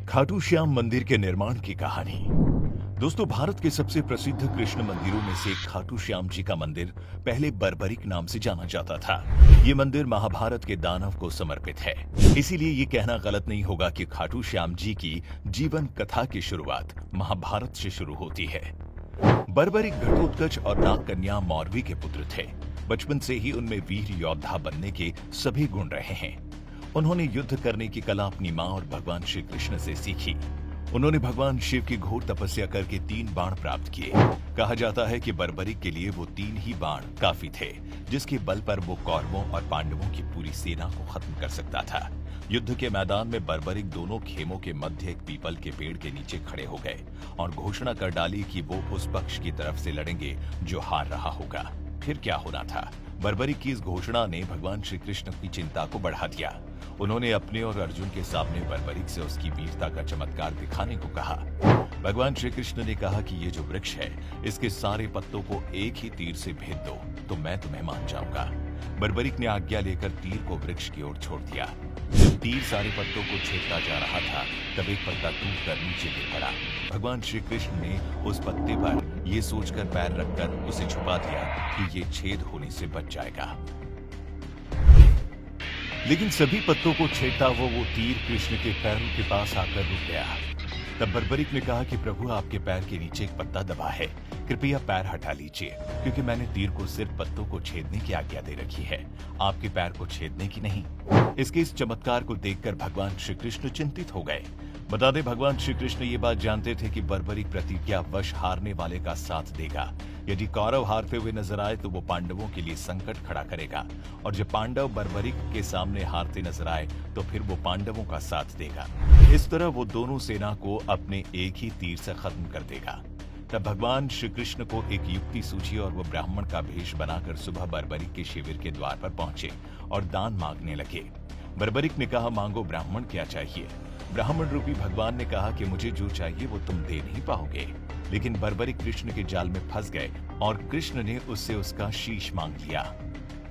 खाटू श्याम मंदिर के निर्माण की कहानी। दोस्तों, भारत के सबसे प्रसिद्ध कृष्ण मंदिरों में से खाटू श्याम जी का मंदिर पहले बर्बरिक नाम से जाना जाता था। ये मंदिर महाभारत के दानव को समर्पित है, इसीलिए ये कहना गलत नहीं होगा कि खाटू श्याम जी की जीवन कथा की शुरुआत महाभारत से शुरू होती है। बर्बरिक घटोत्कच और नागकन्या मौरवी के पुत्र थे। बचपन से ही उनमें वीर योद्धा बनने के सभी गुण रहे हैं। उन्होंने युद्ध करने की कला अपनी मां और भगवान श्री कृष्ण से सीखी। उन्होंने भगवान शिव की घोर तपस्या करके 3 बाण प्राप्त किए। कहा जाता है कि बर्बरिक के लिए वो 3 ही बाण काफी थे, जिसके बल पर वो कौरवों और पांडवों की पूरी सेना को खत्म कर सकता था। युद्ध के मैदान में बर्बरिक दोनों खेमों के मध्य एक पीपल के पेड़ के नीचे खड़े हो गए और घोषणा कर डाली कि वो उस पक्ष की तरफ से लड़ेंगे जो हार रहा होगा। फिर क्या होना था? बर्बरिक की इस घोषणा ने भगवान श्री कृष्ण की चिंता को बढ़ा दिया। उन्होंने अपने और अर्जुन के सामने बर्बरिक से उसकी वीरता का चमत्कार दिखाने को कहा। भगवान श्री कृष्ण ने कहा कि ये जो वृक्ष है, इसके सारे पत्तों को एक ही तीर से भेद दो तो मैं तुम्हें मान जाऊंगा। बर्बरिक ने आज्ञा लेकर तीर को वृक्ष की ओर छोड़ दिया। जब तीर सारे पत्तों को छेदता जा रहा था, तब एक पत्ता टूटकर नीचे गिर पड़ा। भगवान श्री कृष्ण ने उस पत्ते पर ये सोचकर पैर रखकर उसे छुपा दिया कि ये छेद होने से बच जाएगा। लेकिन सभी पत्तों को छेदता वो तीर कृष्ण के पैरों के पास आकर रुक गया। तब बर्बरिक ने कहा कि प्रभु, आपके पैर के नीचे एक पत्ता दबा है, कृपया पैर हटा लीजिए, क्योंकि मैंने तीर को सिर्फ पत्तों को छेदने की आज्ञा दे रखी है, आपके पैर को छेदने की नहीं। इसके इस चमत्कार को देखकर भगवान श्री कृष्ण चिंतित हो गए। बता दें, भगवान श्री कृष्ण ये बात जानते थे कि बर्बरिक प्रतिज्ञावश हारने वाले का साथ देगा। यदि कौरव हारते हुए नजर आए तो वो पांडवों के लिए संकट खड़ा करेगा, और जब पांडव बर्बरिक के सामने हारते नजर आए तो फिर वो पांडवों का साथ देगा। इस तरह वो दोनों सेना को अपने एक ही तीर से खत्म कर देगा। तब भगवान श्री कृष्ण को एक युक्ति सूझी और वो ब्राह्मण का भेष बनाकर सुबह बर्बरिक के शिविर के द्वार पर पहुंचे और दान मांगने लगे। बर्बरिक ने कहा, मांगो ब्राह्मण, क्या चाहिए? ब्राह्मण रूपी भगवान ने कहा कि मुझे जो चाहिए वो तुम दे नहीं पाओगे। लेकिन बर्बरिक कृष्ण के जाल में फंस गए और कृष्ण ने उससे उसका शीश मांग लिया।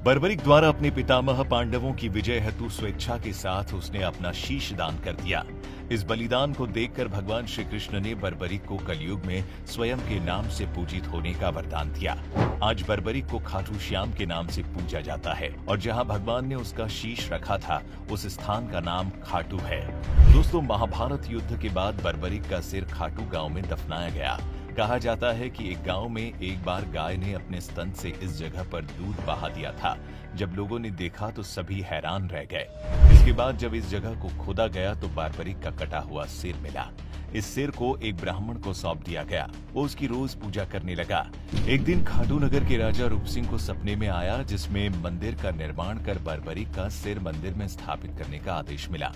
बर्बरिक द्वारा अपने पितामह पांडवों की विजय हेतु स्वेच्छा के साथ उसने अपना शीश दान कर दिया। इस बलिदान को देखकर भगवान श्री कृष्ण ने बर्बरिक को कलयुग में स्वयं के नाम से पूजित होने का वरदान दिया। आज बर्बरिक को खाटू श्याम के नाम से पूजा जाता है, और जहां भगवान ने उसका शीश रखा था उस स्थान का नाम खाटू है। दोस्तों, महाभारत युद्ध के बाद बर्बरिक का सिर खाटू गांव में दफनाया गया। कहा जाता है कि एक गांव में एक बार गाय ने अपने स्तन से इस जगह पर दूध बहा दिया था। जब लोगों ने देखा तो सभी हैरान रह गए। इसके बाद जब इस जगह को खोदा गया तो बर्बरिक का कटा हुआ सिर मिला। इस सिर को एक ब्राह्मण को सौंप दिया गया। वो उसकी रोज पूजा करने लगा। एक दिन खाटू नगर के राजा रूप सिंह को सपने में आया, जिसमें मंदिर का निर्माण कर बर्बरिक का सिर मंदिर में स्थापित करने का आदेश मिला।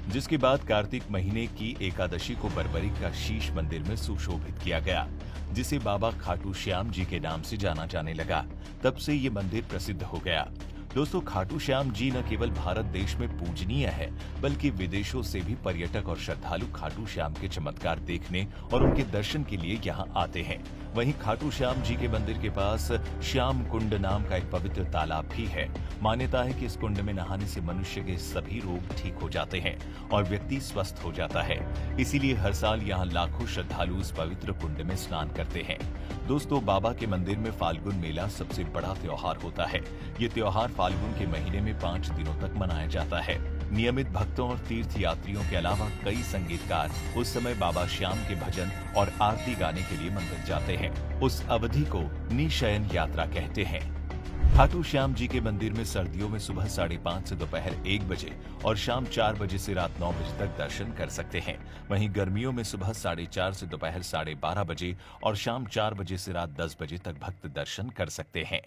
जिसके बाद कार्तिक महीने की एकादशी को बर्बरिक का शीश मंदिर में सुशोभित किया गया, जिसे बाबा खाटू श्याम जी के नाम से जाना जाने लगा। तब से ये मंदिर प्रसिद्ध हो गया। दोस्तों, खाटू श्याम जी न केवल भारत देश में पूजनीय है, बल्कि विदेशों से भी पर्यटक और श्रद्धालु खाटू श्याम के चमत्कार देखने और उनके दर्शन के लिए यहाँ आते हैं। वहीं खाटू श्याम जी के मंदिर के पास श्याम कुंड नाम का एक पवित्र तालाब भी है। मान्यता है कि इस कुंड में नहाने से मनुष्य के सभी रोग ठीक हो जाते हैं और व्यक्ति स्वस्थ हो जाता है। इसीलिए हर साल यहाँ लाखों श्रद्धालु इस पवित्र कुंड में स्नान करते हैं। दोस्तों, बाबा के मंदिर में फाल्गुन मेला सबसे बड़ा त्योहार होता है। ये त्योहार फाल्गुन के महीने में 5 दिनों तक मनाया जाता है। नियमित भक्तों और तीर्थ यात्रियों के अलावा कई संगीतकार उस समय बाबा श्याम के भजन और आरती गाने के लिए मंदिर जाते हैं। उस अवधि को निशयन यात्रा कहते हैं। खाटू श्याम जी के मंदिर में सर्दियों में सुबह 5:30 से दोपहर 1 बजे और शाम 4 बजे से रात 9 बजे तक दर्शन कर सकते हैं। वहीं गर्मियों में सुबह 4:30 से दोपहर 12:30 बजे और शाम 4 बजे से रात 10 बजे तक भक्त दर्शन कर सकते हैं।